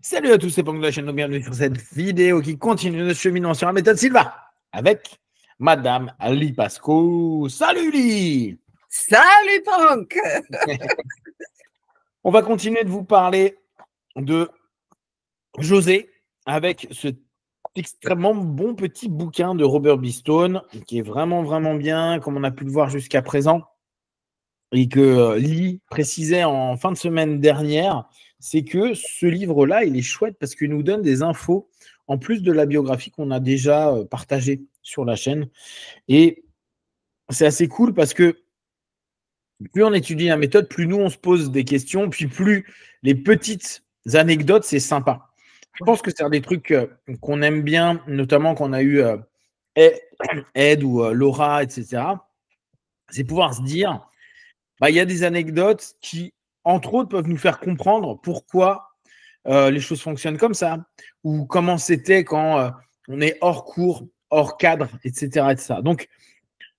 Salut à tous, c'est Pong de la chaîne, bienvenue sur cette vidéo qui continue notre cheminement sur la méthode Silva avec Madame Lee Pasco. Salut Lee. Salut Punk. On va continuer de vous parler de José avec ce extrêmement bon petit bouquin de Robert B. Stone qui est vraiment bien, comme on a pu le voir jusqu'à présent, et que Lee précisait en fin de semaine dernière, c'est que ce livre-là, il est chouette parce qu'il nous donne des infos en plus de la biographie qu'on a déjà partagée sur la chaîne. Et c'est assez cool parce que plus on étudie la méthode, plus nous, on se pose des questions, puis plus les petites anecdotes, c'est sympa. Je pense que c'est un des trucs qu'on aime bien, notamment quand on a eu Ed ou Laura, etc. C'est pouvoir se dire, il y a des anecdotes qui, entre autres, peuvent nous faire comprendre pourquoi les choses fonctionnent comme ça, ou comment c'était quand on est hors cours, hors cadre, etc. Donc,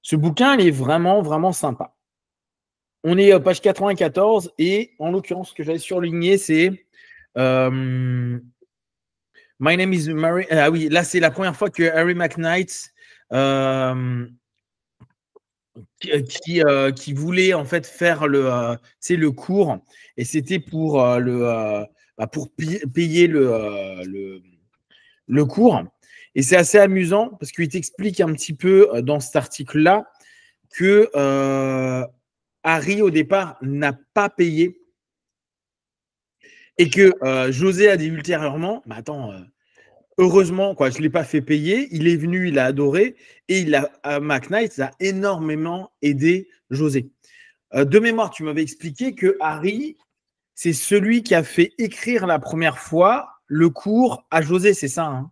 ce bouquin, il est vraiment sympa. On est page 94 et en l'occurrence, ce que j'avais surligné, c'est My name is Mary. Ah oui, là, c'est la première fois que Harry McKnight qui voulait en fait faire le cours, et c'était pour pour payer le cours. Et c'est assez amusant parce qu'il t'explique un petit peu dans cet article-là que Harry, au départ, n'a pas payé et que José a dit ultérieurement, heureusement, quoi, je ne l'ai pas fait payer, il est venu, il a adoré, et McKnight a énormément aidé José. De mémoire, tu m'avais expliqué que Harry, c'est celui qui a fait écrire la première fois le cours à José, c'est ça, hein?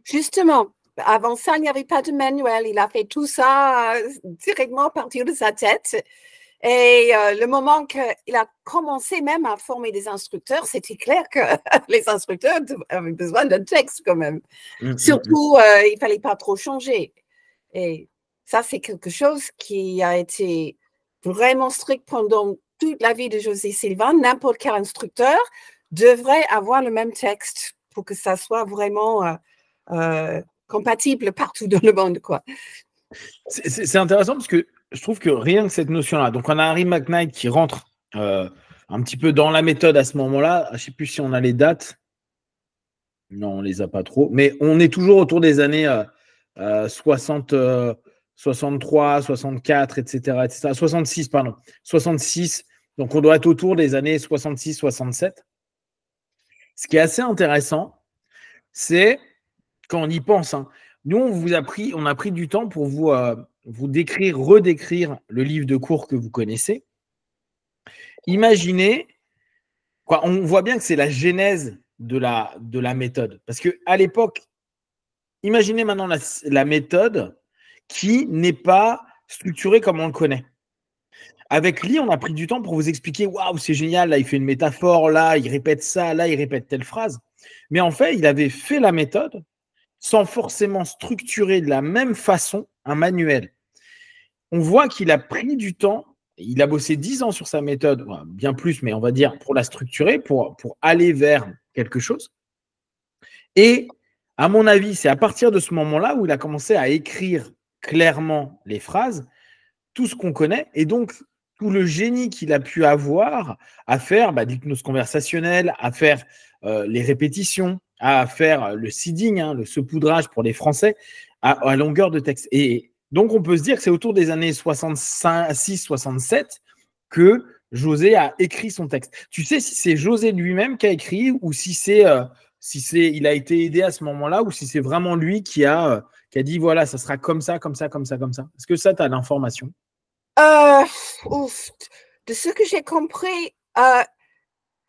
Justement, avant ça, il n'y avait pas de manuel. Il a fait tout ça directement à partir de sa tête. Et le moment qu'il a commencé même à former des instructeurs, c'était clair que les instructeurs avaient besoin d'un texte quand même. Surtout, il ne fallait pas trop changer. Et ça, c'est quelque chose qui a été vraiment strict pendant toute la vie de José Silva. N'importe quel instructeur devrait avoir le même texte pour que ça soit vraiment compatible partout dans le monde, quoi. C'est intéressant parce que je trouve que rien que cette notion-là, donc on a Harry McKnight qui rentre un petit peu dans la méthode à ce moment-là. Je ne sais plus si on a les dates. Non, on ne les a pas trop. Mais on est toujours autour des années 60, 63, 64, etc., 66, pardon. 66. Donc, on doit être autour des années 66, 67. Ce qui est assez intéressant, c'est quand on y pense. Hein, nous, on a pris du temps pour vous décrire, redécrire le livre de cours que vous connaissez. Imaginez, quoi, on voit bien que c'est la genèse de la méthode. Parce qu'à l'époque, imaginez maintenant la méthode qui n'est pas structurée comme on le connaît. Avec Lee, on a pris du temps pour vous expliquer, waouh, c'est génial, là, il fait une métaphore, là, il répète ça, là, il répète telle phrase. Mais en fait, il avait fait la méthode sans forcément structurer de la même façon un manuel. On voit qu'il a pris du temps, il a bossé 10 ans sur sa méthode, bien plus, mais on va dire pour la structurer, pour aller vers quelque chose. Et à mon avis, c'est à partir de ce moment-là où il a commencé à écrire clairement les phrases, tout ce qu'on connaît, et donc tout le génie qu'il a pu avoir à faire l'hypnose conversationnelle, à faire les répétitions, à faire le seeding, le saupoudrage pour les Français, à longueur de texte. Et donc, on peut se dire que c'est autour des années 66-67 que José a écrit son texte. Tu sais si c'est José lui-même qui a écrit ou si il a été aidé à ce moment-là ou si c'est vraiment lui qui a dit voilà, ça sera comme ça. Est-ce que ça, tu as l'information? De ce que j'ai compris,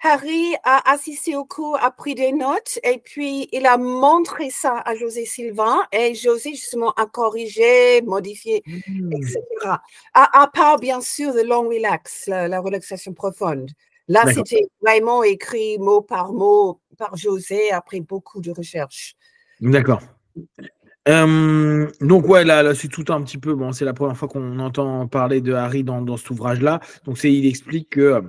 Harry a assisté au cours, a pris des notes et puis il a montré ça à José Silva et José justement a corrigé, modifié, etc. À part bien sûr le long relax, la relaxation profonde. Là, c'était vraiment écrit mot par José après beaucoup de recherches. D'accord. Donc ouais, là c'est tout un petit peu, bon, c'est la première fois qu'on entend parler de Harry dans cet ouvrage-là. Donc il explique que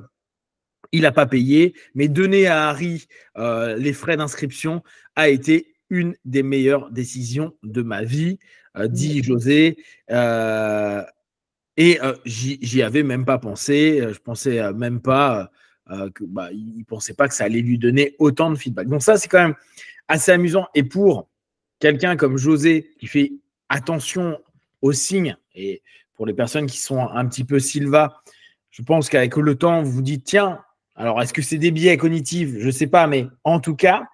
Il n'a pas payé, mais donner à Harry les frais d'inscription a été une des meilleures décisions de ma vie, dit José. J'y avais même pas pensé. Je pensais même pas il pensait pas que ça allait lui donner autant de feedback. Donc ça, c'est quand même assez amusant. Et pour quelqu'un comme José qui fait attention aux signes, et pour les personnes qui sont un petit peu Silva, je pense qu'avec le temps, vous vous dites, tiens, alors est-ce que c'est des biais cognitifs? Je ne sais pas, mais en tout cas,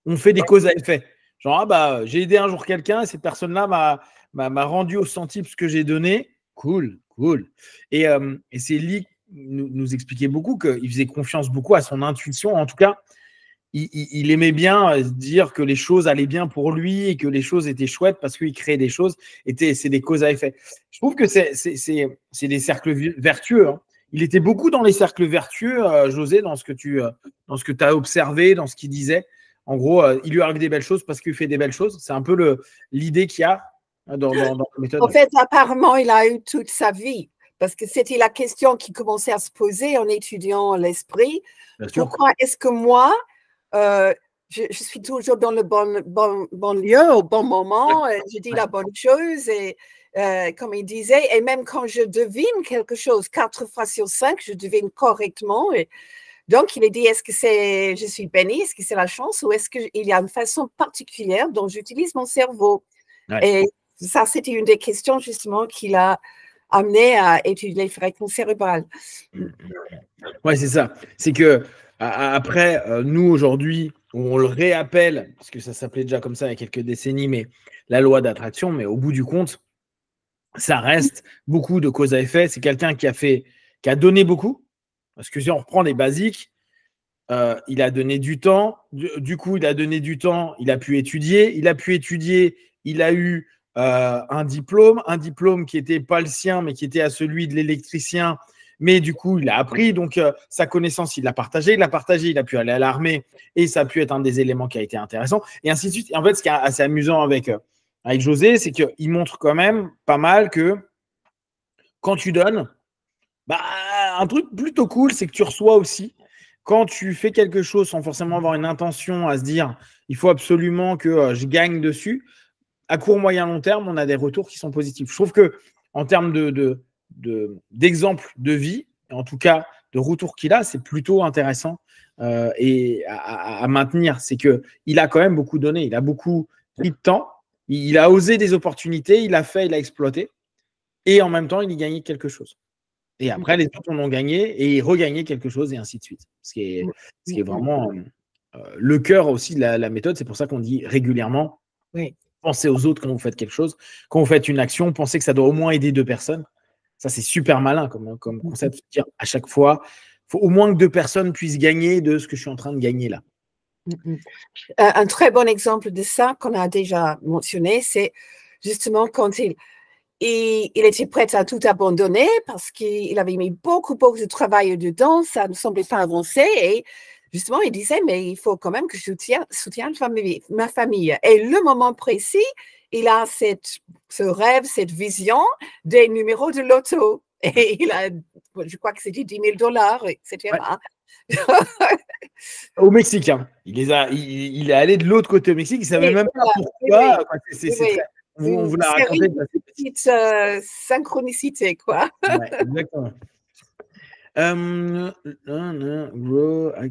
on fait des causes à effet. Genre, j'ai aidé un jour quelqu'un et cette personne-là m'a rendu au centime ce que j'ai donné. Cool, cool. Et c'est Lee nous expliquait beaucoup qu'il faisait confiance beaucoup à son intuition. En tout cas, il aimait bien dire que les choses allaient bien pour lui et que les choses étaient chouettes parce qu'il créait des choses. C'est des causes à effet. Je trouve que c'est des cercles vertueux. Hein. Il était beaucoup dans les cercles vertueux, José, dans ce que tu as observé, dans ce qu'il disait. En gros, il lui arrive des belles choses parce qu'il fait des belles choses. C'est un peu l'idée qu'il y a dans la méthode. En fait, apparemment, il a eu toute sa vie. Parce que c'était la question qui commençait à se poser en étudiant l'esprit. Pourquoi est-ce que moi, je suis toujours dans le bon lieu, au bon moment, je dis la bonne chose, et comme il disait, et même quand je devine quelque chose, 4 fois sur 5, je devine correctement. Et donc, il a dit, est-ce que je suis béni, est-ce que c'est la chance, ou est-ce qu'il y a une façon particulière dont j'utilise mon cerveau? Et ça, c'était une des questions, justement, qu'il a amené à étudier les fréquences cérébrales. Ouais, c'est ça. C'est que après, nous, aujourd'hui, on le réappelle, parce que ça s'appelait déjà comme ça il y a quelques décennies, mais la loi d'attraction, mais au bout du compte, ça reste beaucoup de cause à effet. C'est quelqu'un qui a donné beaucoup, parce que si on reprend les basiques, il a donné du temps, du coup, il a donné du temps, il a pu étudier, il a eu un diplôme qui n'était pas le sien, mais qui était à celui de l'électricien. Mais du coup, il a appris, donc sa connaissance, il l'a partagée, il a pu aller à l'armée et ça a pu être un des éléments qui a été intéressant, et ainsi de suite. Et en fait, ce qui est assez amusant avec José, c'est qu'il montre quand même pas mal que quand tu donnes, un truc plutôt cool, c'est que tu reçois aussi. Quand tu fais quelque chose sans forcément avoir une intention à se dire il faut absolument que je gagne dessus, à court, moyen, long terme, on a des retours qui sont positifs. Je trouve que en termes d'exemple de vie, en tout cas de retour qu'il a, c'est plutôt intéressant et à maintenir. C'est qu'il a quand même beaucoup donné, il a beaucoup pris de temps, il a osé des opportunités, il a fait, il a exploité, et en même temps, il y gagnait quelque chose. Et après, les autres en ont gagné et regagné quelque chose, et ainsi de suite. Ce qui est vraiment le cœur aussi de la méthode. C'est pour ça qu'on dit régulièrement, pensez aux autres quand vous faites quelque chose. Quand vous faites une action, pensez que ça doit au moins aider 2 personnes. Ça, c'est super malin comme concept. Dire à chaque fois, il faut au moins que 2 personnes puissent gagner de ce que je suis en train de gagner là. Un très bon exemple de ça qu'on a déjà mentionné, c'est justement quand il était prêt à tout abandonner parce qu'il avait mis beaucoup de travail dedans, ça ne semblait pas avancer, et justement, il disait, mais il faut quand même que je soutienne ma famille. Et le moment précis, il a ce rêve, cette vision des numéros de loto. Et je crois que c'était $10,000, etc. Ouais. Au Mexique, hein. Il est allé de l'autre côté au Mexique, il ne savait même pas pourquoi. On vous l'a raconté. Une petite synchronicité, quoi. Ouais, exactement. I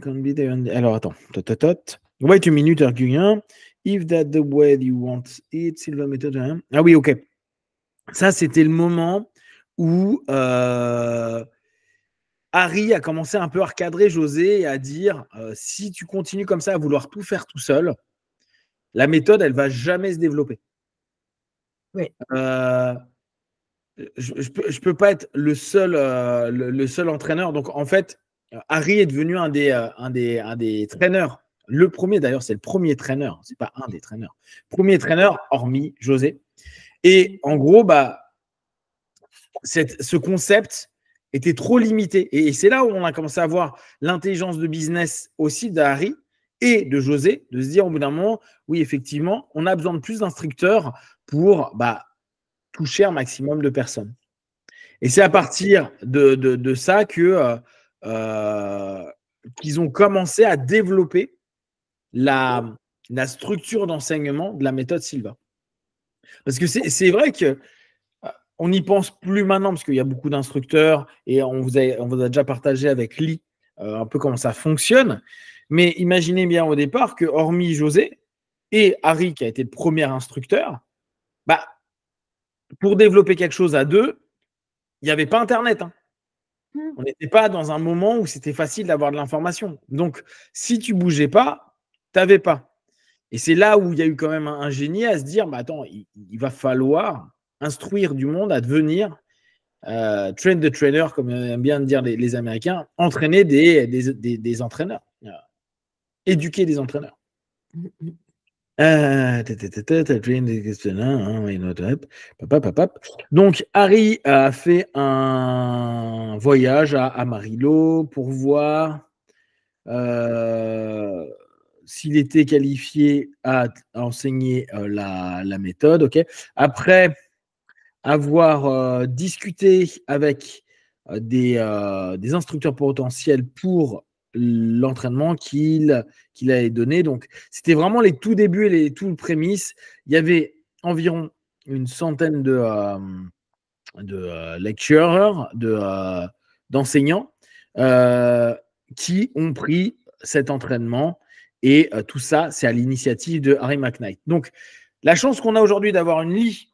can be there. Alors, attends. Wait a minute, argument. If that's the way you want it, Silva Method. Ah oui, ok. Ça, c'était le moment où Harry a commencé un peu à recadrer José et à dire si tu continues comme ça à vouloir tout faire tout seul, la méthode, elle ne va jamais se développer. Oui. Je peux pas être le seul entraîneur. Donc, en fait, Harry est devenu un des traîneurs. Le premier, d'ailleurs, c'est le premier traîneur. C'est pas un des traîneurs. Premier traîneur, hormis José. Et en gros, ce concept était trop limité. Et c'est là où on a commencé à voir l'intelligence de business aussi d'Harry et de José, de se dire au bout d'un moment, oui, effectivement, on a besoin de plus d'instructeurs pour toucher un maximum de personnes. Et c'est à partir de ça que qu'ils ont commencé à développer la structure d'enseignement de la méthode Silva. Parce que c'est vrai que on n'y pense plus maintenant parce qu'il y a beaucoup d'instructeurs et on vous a déjà partagé avec Lee un peu comment ça fonctionne. Mais imaginez bien au départ que, hormis José et Harry, qui a été le premier instructeur, bah, pour développer quelque chose à deux, il n'y avait pas Internet. Hein. On n'était pas dans un moment où c'était facile d'avoir de l'information. Donc, si tu bougeais pas, tu n'avais pas. Et c'est là où il y a eu quand même un génie à se dire, bah, attends, il va falloir instruire du monde à devenir train the trainer, comme aiment bien dire les Américains, entraîner des entraîneurs, éduquer des entraîneurs. Donc, Harry a fait un voyage à Amarillo pour voir s'il était qualifié à enseigner la méthode. Okay. Après avoir discuté avec des instructeurs potentiels pour l'entraînement qu'il avait donné. Donc, c'était vraiment les tout débuts et les tout prémices. Il y avait environ une centaine de lecturers, d'enseignants qui ont pris cet entraînement. Et tout ça, c'est à l'initiative de Harry McKnight. Donc, la chance qu'on a aujourd'hui d'avoir une Lee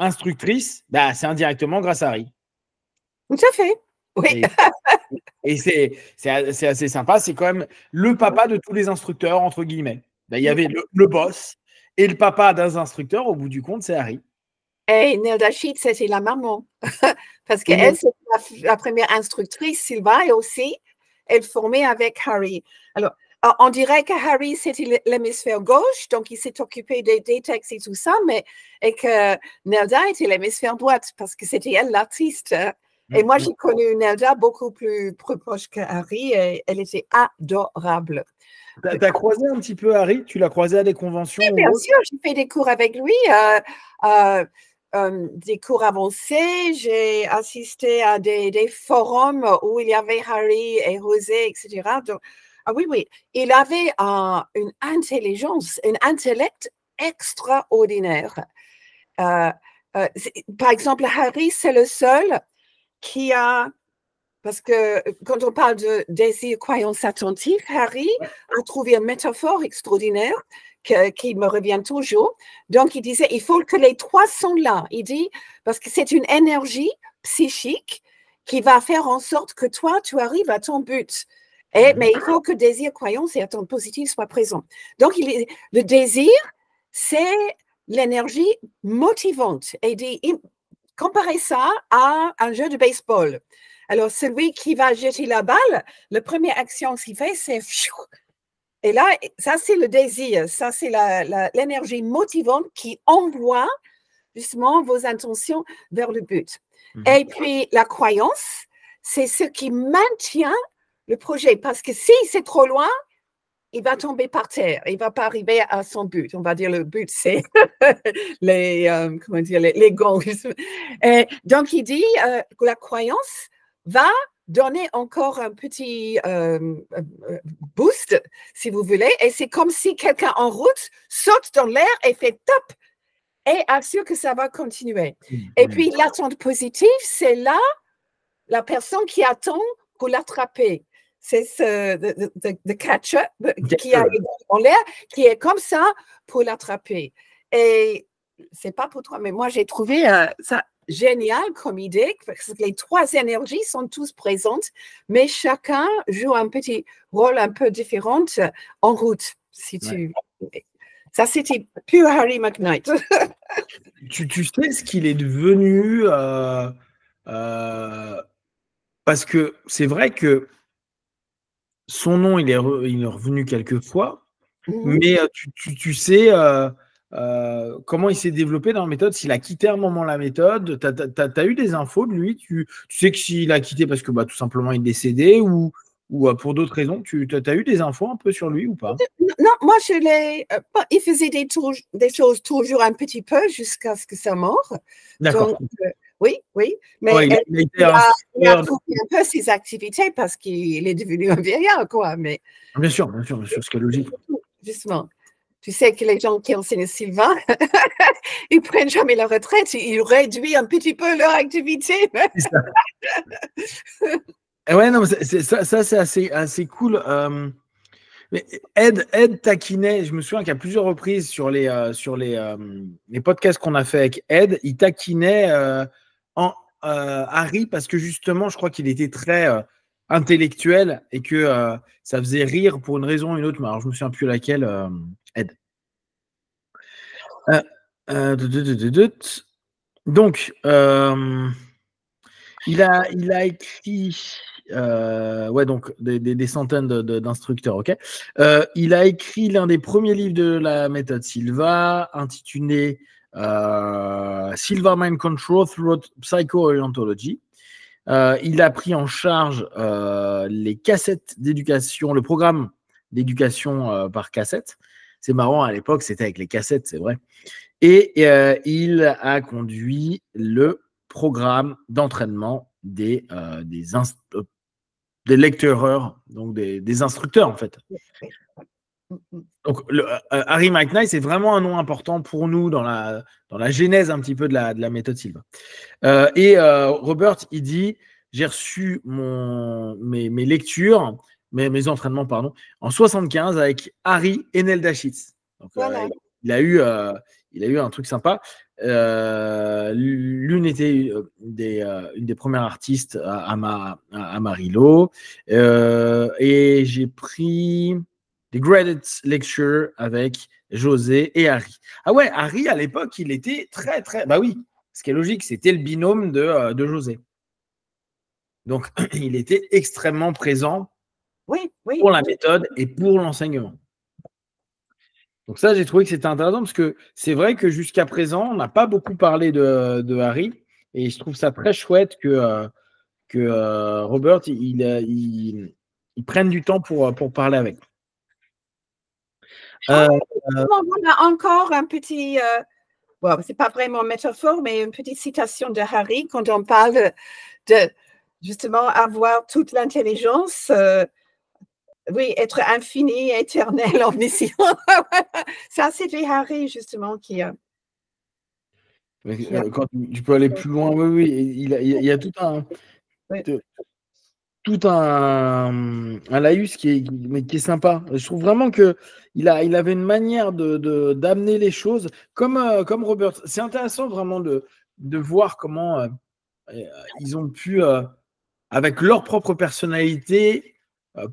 instructrice, bah, c'est indirectement grâce à Harry. Tout à fait. Oui. Et c'est assez sympa. C'est quand même le papa de tous les instructeurs, entre guillemets. Ben, il y avait le boss et le papa des instructeurs. Au bout du compte, c'est Harry. Et Nelda Sheet, c'était la maman. Parce qu'elle, c'est la première instructrice, Silva, et aussi, elle formait avec Harry. Alors, on dirait que Harry, c'était l'hémisphère gauche, donc il s'est occupé des textes et tout ça, et que Nelda était l'hémisphère droite, parce que c'était elle l'artiste. Et moi, j'ai connu Nelda beaucoup plus proche que Harry, et elle était adorable. Tu as croisé un petit peu Harry? Tu l'as croisé à des conventions? Oui, bien sûr, j'ai fait des cours avec lui, des cours avancés. J'ai assisté à des forums où il y avait Harry et José, etc. Donc, oui, il avait une intelligence, un intellect extraordinaire. Par exemple, Harry, c'est le seul qui a, parce que quand on parle de désir, croyance attentive, Harry a trouvé une métaphore extraordinaire qui me revient toujours. Donc, il disait, il faut que les trois sont là. Il dit, parce que c'est une énergie psychique qui va faire en sorte que toi, tu arrives à ton but. Mais il faut que désir, croyance et attente positive soient présents. Donc, le désir, c'est l'énergie motivante. Et comparer ça à un jeu de baseball. Alors, celui qui va jeter la balle, la première action qu'il fait, c'est... Et là, ça, c'est le désir. Ça, c'est l'énergie motivante qui envoie justement vos intentions vers le but. Et puis, la croyance, c'est ce qui maintient le projet. Parce que si c'est trop loin, il va tomber par terre. Il ne va pas arriver à son but. On va dire le but, c'est les goals. Donc, il dit que la croyance va donner encore un petit boost, si vous voulez. Et c'est comme si quelqu'un en route saute dans l'air et fait top et assure que ça va continuer. Et puis, l'attente positive, c'est là la personne qui attend pour l'attraper. C'est le catcher qui a en l'air, qui est comme ça pour l'attraper. Et c'est pas pour toi, mais moi, j'ai trouvé ça génial comme idée, parce que les trois énergies sont tous présentes, mais chacun joue un petit rôle un peu différent en route. Ça, c'était plus Harry McKnight. Tu sais ce qu'il est devenu parce que c'est vrai que son nom, il est revenu quelques fois, mais tu sais comment il s'est développé dans la méthode, s'il a quitté à un moment la méthode. Tu as eu des infos de lui? Tu sais que s'il a quitté parce que tout simplement il est décédé ou pour d'autres raisons, tu as eu des infos un peu sur lui ou pas? Non, moi il faisait des choses toujours un petit peu jusqu'à ce que ça meure. D'accord. Oui, oui. Mais Ouais, il a été il a instructeur. coupé un peu ses activités parce qu'il est devenu un vieillard, quoi. Mais Bien sûr, ce qui est logique. justement, tu sais que les gens qui enseignent Sylvain, ils prennent jamais la retraite, ils réduisent un petit peu leur activité. C'est ça. Ouais, non, ça c'est assez cool. Mais Ed taquinait, je me souviens qu'à plusieurs reprises sur les podcasts qu'on a fait avec Ed, il taquinait Harry parce que justement, je crois qu'il était très intellectuel et que ça faisait rire pour une raison ou une autre. Mais alors, je me souviens plus laquelle, Ed. Donc, il a écrit ouais, donc des centaines d'instructeurs, ok. Il a écrit l'un des premiers livres de la méthode Silva, intitulé Silva Mind Control Through Psycho-Orientology. Il a pris en charge les cassettes d'éducation, le programme d'éducation par cassette. C'est marrant, à l'époque, c'était avec les cassettes, c'est vrai. Et il a conduit le programme d'entraînement des lectureurs, donc des instructeurs en fait. Donc Harry McKnight, c'est vraiment un nom important pour nous dans la genèse un petit peu de la méthode Silva. Robert, il dit, j'ai reçu mes lectures, mes entraînements, pardon, en 75 avec Harry et Nelda Sheets. Donc, voilà. Il a eu un truc sympa. L'une était une des premières artistes à Amarillo. Et j'ai pris des graded lectures avec José et Harry. Ah ouais, Harry, à l'époque, il était très, très... Bah oui, ce qui est logique, c'était le binôme de José. Donc, il était extrêmement présent pour la méthode et pour l'enseignement. Donc ça, j'ai trouvé que c'était intéressant parce que c'est vrai que jusqu'à présent, on n'a pas beaucoup parlé de Harry et je trouve ça très chouette que Robert il prenne du temps pour parler avec. On a encore un petit, c'est pas vraiment métaphore, mais une petite citation de Harry quand on parle de justement avoir toute l'intelligence. Oui, être infini, éternel, omniscient. Ça, c'était Harry, justement, qui a... Quand tu peux aller plus loin, oui, il y a tout un laïus qui est sympa. Je trouve vraiment qu'il avait une manière d'amener les choses comme Robert. C'est intéressant vraiment de voir comment ils ont pu, avec leur propre personnalité,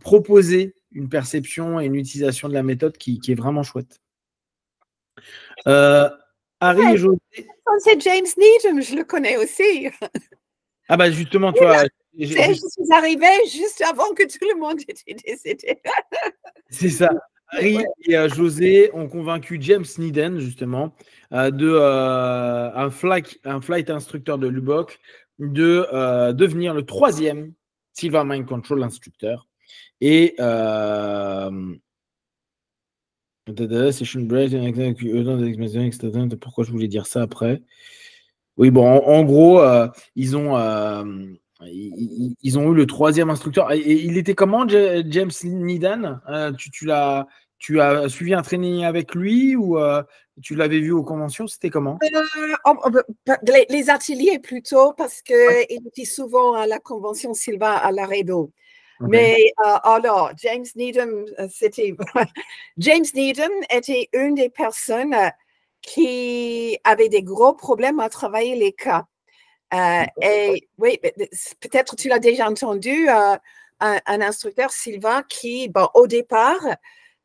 proposer une perception et une utilisation de la méthode qui est vraiment chouette. Harry et José. C'est James Needham, je le connais aussi. Ah bah justement, tu vois. Je suis arrivée juste avant que tout le monde était décédé. C'est ça. Harry et José ont convaincu James Needham, justement, un flight instructeur de Lubbock, de devenir le 3e Silva Mind Control instructeur. Et session break, pourquoi je voulais dire ça après? Oui, bon, en gros, ils ont eu le 3e instructeur. Et il était comment, James Needham? Tu as suivi un training avec lui ou tu l'avais vu aux conventions? C'était comment? Les ateliers plutôt, parce qu'il était souvent à la convention Silva à Laredo. Okay. Mais alors, James Needham était une des personnes qui avait des gros problèmes à travailler les cas. Et oui, peut-être tu l'as déjà entendu, un instructeur Silva qui, au départ,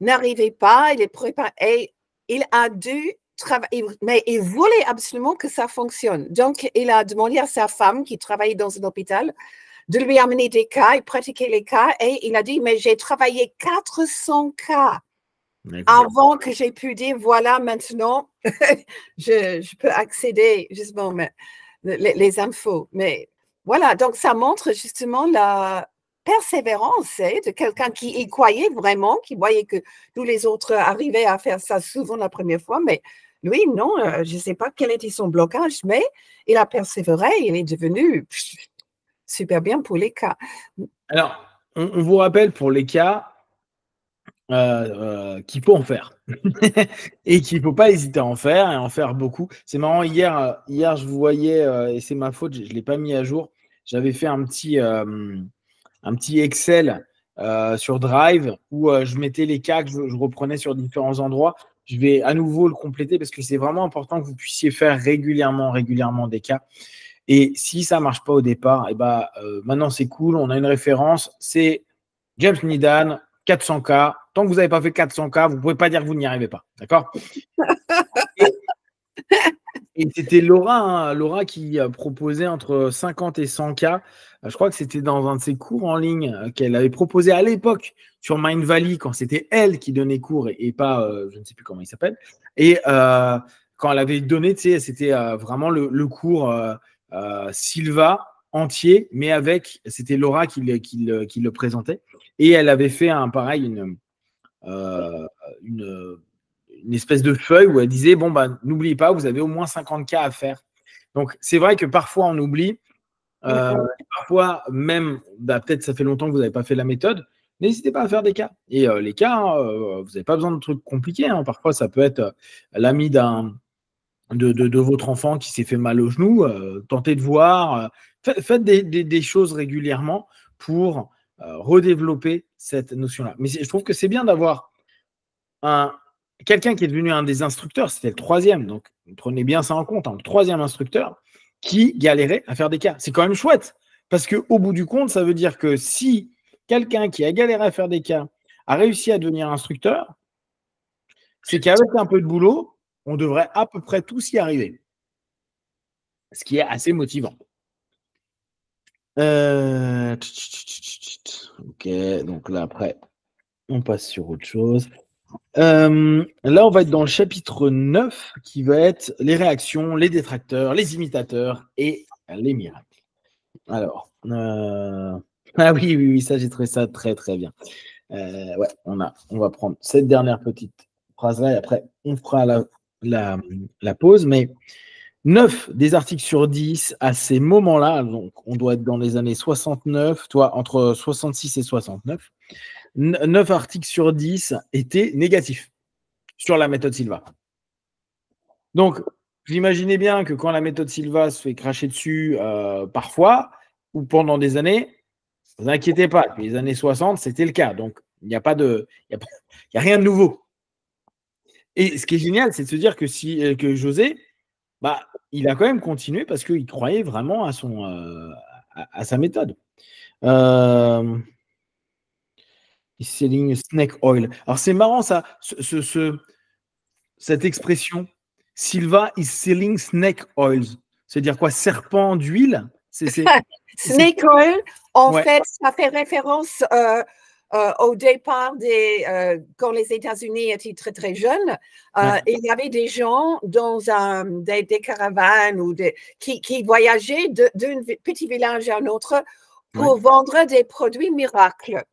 n'arrivait pas, il est préparé, et il a dû travailler, mais il voulait absolument que ça fonctionne. Donc, il a demandé à sa femme qui travaillait dans un hôpital de lui amener des cas, il pratiquait les cas, et il a dit, mais j'ai travaillé 400 cas avant que j'ai pu dire, voilà, maintenant, je peux accéder justement les infos. Mais voilà, donc ça montre justement la persévérance de quelqu'un qui y croyait vraiment, qui voyait que tous les autres arrivaient à faire ça souvent la première fois, mais lui, non, je ne sais pas quel était son blocage, mais il a persévéré, il est devenu super bien pour les cas. Alors, on vous rappelle pour les cas qu'il faut en faire et qu'il ne faut pas hésiter à en faire et en faire beaucoup. C'est marrant, hier je vous voyais, et c'est ma faute, je ne l'ai pas mis à jour. J'avais fait un petit Excel sur Drive où je mettais les cas que je reprenais sur différents endroits. Je vais à nouveau le compléter parce que c'est vraiment important que vous puissiez faire régulièrement des cas. Et si ça ne marche pas au départ, et maintenant c'est cool, on a une référence, c'est James Nidan, 400K. Tant que vous n'avez pas fait 400K, vous ne pouvez pas dire que vous n'y arrivez pas. D'accord? Et c'était Laura qui proposait entre 50 et 100K. Je crois que c'était dans un de ses cours en ligne qu'elle avait proposé à l'époque sur Mind Valley, quand c'était elle qui donnait cours et pas, je ne sais plus comment il s'appelle. Et quand elle avait donné, c'était vraiment le cours Silva entier, mais c'était Laura qui le présentait. Et elle avait fait une espèce de feuille où elle disait, bon, n'oubliez pas, vous avez au moins 50K à faire. Donc, c'est vrai que parfois, on oublie. Parfois, même, peut-être ça fait longtemps que vous n'avez pas fait la méthode. N'hésitez pas à faire des cas. Et les cas, vous n'avez pas besoin de trucs compliqués. Parfois, ça peut être l'ami de votre enfant qui s'est fait mal au genou. Tentez de voir. Faites des choses régulièrement pour redévelopper cette notion-là. Mais je trouve que c'est bien d'avoir quelqu'un qui est devenu un des instructeurs, c'était le troisième, donc prenez bien ça en compte, le troisième instructeur qui galérait à faire des cas. C'est quand même chouette, parce qu'au bout du compte, ça veut dire que si quelqu'un qui a galéré à faire des cas a réussi à devenir instructeur, c'est qu'avec un peu de boulot, on devrait à peu près tous y arriver. Ce qui est assez motivant. Ok, donc là, après, on passe sur autre chose. Là, on va être dans le chapitre 9 qui va être les réactions, les détracteurs, les imitateurs et les miracles. Alors, ah oui, ça, j'ai trouvé ça très, très bien. Ouais, on va prendre cette dernière petite phrase-là et après, on fera la pause. Mais 9 des articles sur 10 à ces moments-là, donc on doit être dans les années 69, entre 66 et 69, 9 articles sur 10 étaient négatifs sur la méthode Silva. Donc, vous imaginez bien que quand la méthode Silva se fait cracher dessus parfois ou pendant des années, ne vous inquiétez pas, depuis les années 60, c'était le cas. Donc, il n'y a rien de nouveau. Et ce qui est génial, c'est de se dire que José, il a quand même continué parce qu'il croyait vraiment à sa méthode. Selling snake oil. Alors, c'est marrant, ça, cette expression. Silva is selling snake oils. C'est-à-dire quoi? Serpent d'huile? Snake oil, en fait, ça fait référence au départ quand les États-Unis étaient très, très jeunes. Il y avait des gens dans des caravanes qui voyageaient d'un petit village à un autre pour vendre des produits miracles.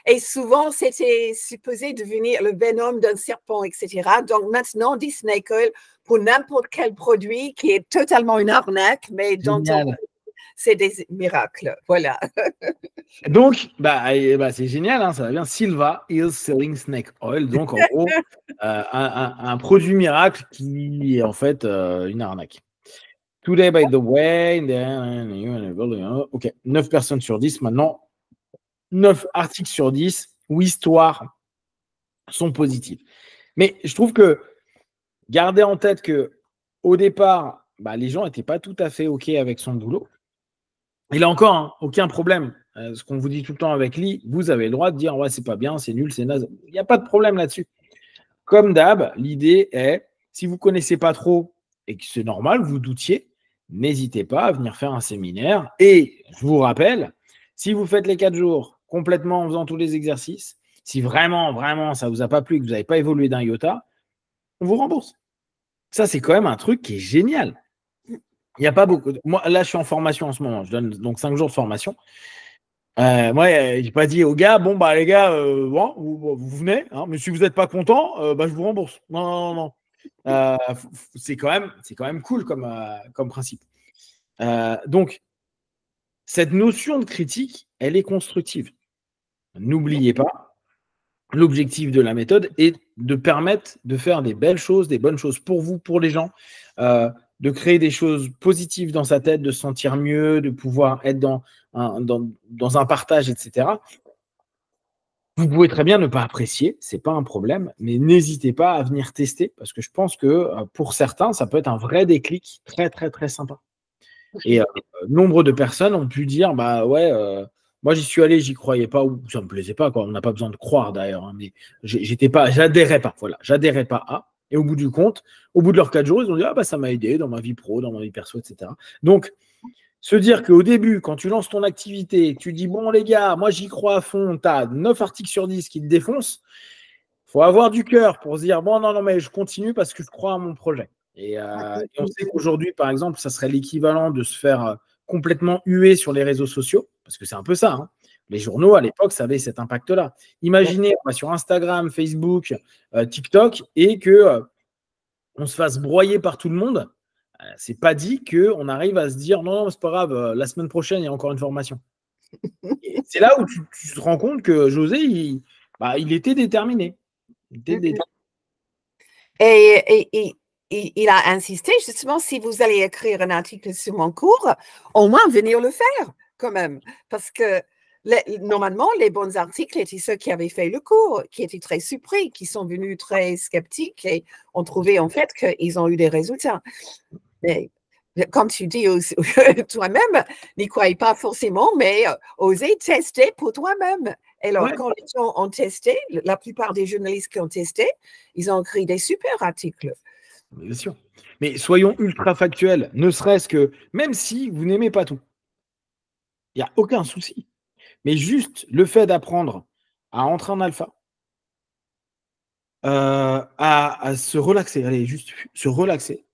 Et souvent, c'était supposé devenir le venom d'un serpent, etc. Donc maintenant, on dit snake oil pour n'importe quel produit qui est totalement une arnaque, mais dont c'est des miracles. Voilà. Donc, c'est génial, ça va bien. Silva is selling snake oil. Donc, en gros, un produit miracle qui est en fait une arnaque. Today, by the way, ok, 9 personnes sur 10 maintenant. 9 articles sur 10 ou histoires sont positives. Mais je trouve que gardez en tête qu'au départ, les gens n'étaient pas tout à fait OK avec son boulot. Il a encore aucun problème. Ce qu'on vous dit tout le temps avec Lee, vous avez le droit de dire ouais, c'est pas bien, c'est nul, c'est naze. Il n'y a pas de problème là-dessus. Comme d'hab, l'idée est, si vous ne connaissez pas trop et que c'est normal, vous doutiez, n'hésitez pas à venir faire un séminaire. Et je vous rappelle, si vous faites les 4 jours complètement en faisant tous les exercices, si vraiment, vraiment, ça ne vous a pas plu et que vous n'avez pas évolué d'un iota, on vous rembourse. Ça, c'est quand même un truc qui est génial. Il n'y a pas beaucoup. Moi, là, je suis en formation en ce moment. Je donne donc 5 jours de formation. Moi, je n'ai pas dit aux gars, bon, les gars, vous venez, hein, mais si vous n'êtes pas content, je vous rembourse. Non. C'est quand même cool comme principe. Donc, cette notion de critique, elle est constructive. N'oubliez pas, l'objectif de la méthode est de permettre de faire des belles choses, des bonnes choses pour vous, pour les gens, de créer des choses positives dans sa tête, de se sentir mieux, de pouvoir être dans un partage, etc. Vous pouvez très bien ne pas apprécier, c'est pas un problème, mais n'hésitez pas à venir tester parce que je pense que pour certains, ça peut être un vrai déclic très, très, très sympa. Et nombre de personnes ont pu dire, bah ouais, moi j'y suis allé, j'y croyais pas, ou ça me plaisait pas, quoi. On n'a pas besoin de croire d'ailleurs, hein, mais j'adhérais pas, voilà, j'adhérais pas à. Et au bout du compte, au bout de leurs 4 jours, ils ont dit, ah bah ça m'a aidé dans ma vie pro, dans ma vie perso, etc. Donc, se dire qu'au début, quand tu lances ton activité, tu dis, bon les gars, moi j'y crois à fond, tu as 9 articles sur 10 qui te défoncent, il faut avoir du cœur pour se dire, bon non, mais je continue parce que je crois à mon projet. Et on sait qu'aujourd'hui, par exemple, ça serait l'équivalent de se faire complètement huer sur les réseaux sociaux, parce que c'est un peu ça. Hein. Les journaux, à l'époque, ça avait cet impact-là. Imaginez, on va sur Instagram, Facebook, TikTok, et que on se fasse broyer par tout le monde. C'est pas dit qu'on arrive à se dire, non, c'est pas grave, la semaine prochaine, il y a encore une formation. Et c'est là où tu te rends compte que José, il était déterminé. Et il a insisté, justement, si vous allez écrire un article sur mon cours, au moins venir le faire quand même. Parce que normalement, les bons articles étaient ceux qui avaient fait le cours, qui étaient très surpris, qui sont venus très sceptiques et ont trouvé en fait qu'ils ont eu des résultats. Mais comme tu dis toi-même, n'y croyez pas forcément, mais osez tester pour toi-même. Et alors, quand les gens ont testé, la plupart des journalistes qui ont testé, ils ont écrit des super articles. Bien sûr. Mais soyons ultra factuels, ne serait-ce que, même si vous n'aimez pas tout, il n'y a aucun souci. Mais juste le fait d'apprendre à entrer en alpha, à se relaxer, allez, juste se relaxer.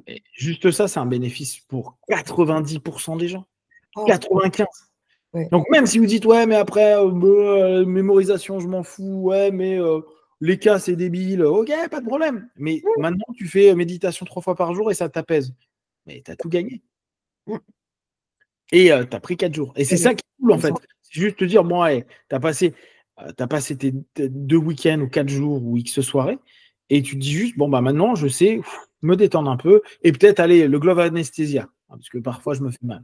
Et juste ça, c'est un bénéfice pour 90% des gens. 95%. Ouais. Donc même si vous dites, ouais, mais après, mémorisation, je m'en fous, ouais, mais les cas, c'est débile, ok, pas de problème. Mais maintenant, tu fais méditation 3 fois par jour et ça t'apaise. Mais tu as tout gagné. Et tu as pris 4 jours. Et c'est ça qui est cool, en fait. C'est juste te dire, bon, ouais, tu as passé tes 2 week-ends ou 4 jours ou X soirées, et tu te dis juste, bon, bah maintenant, je sais me détendre un peu, et peut-être aller le glove anesthésia, parce que parfois, je me fais mal.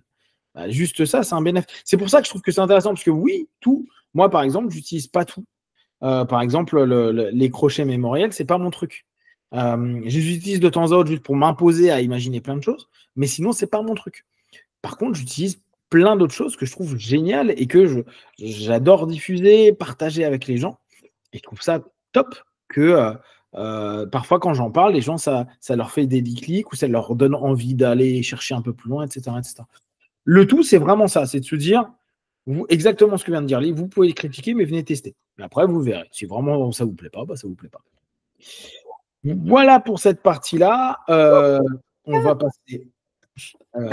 Bah, juste ça, c'est un bénéfice. C'est pour ça que je trouve que c'est intéressant, parce que oui, tout, moi, par exemple, j'utilise pas tout. Par exemple, les crochets mémoriels, c'est pas mon truc. Je les utilise de temps à autre juste pour m'imposer à imaginer plein de choses, mais sinon, c'est pas mon truc. Par contre, j'utilise plein d'autres choses que je trouve géniales et que j'adore diffuser, partager avec les gens. Et je trouve ça top que parfois, quand j'en parle, les gens, ça leur fait des déclics ou ça leur donne envie d'aller chercher un peu plus loin, etc. etc. Le tout, c'est vraiment ça, c'est de se dire, exactement ce que vient de dire Lee, vous pouvez critiquer, mais venez tester. Et après, vous verrez. Si vraiment ça ne vous plaît pas, bah, ça ne vous plaît pas. Voilà pour cette partie-là. On va passer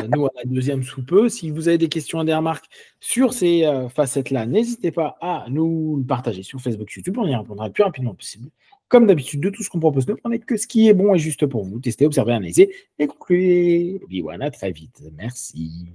nous à la deuxième sous peu. Si vous avez des questions et des remarques sur ces facettes-là, n'hésitez pas à nous le partager sur Facebook, YouTube. On y répondra le plus rapidement possible. Comme d'habitude, de tout ce qu'on propose, ne prenez que ce qui est bon et juste pour vous. Testez, observez, analysez et concluez. Et voilà, très vite. Merci.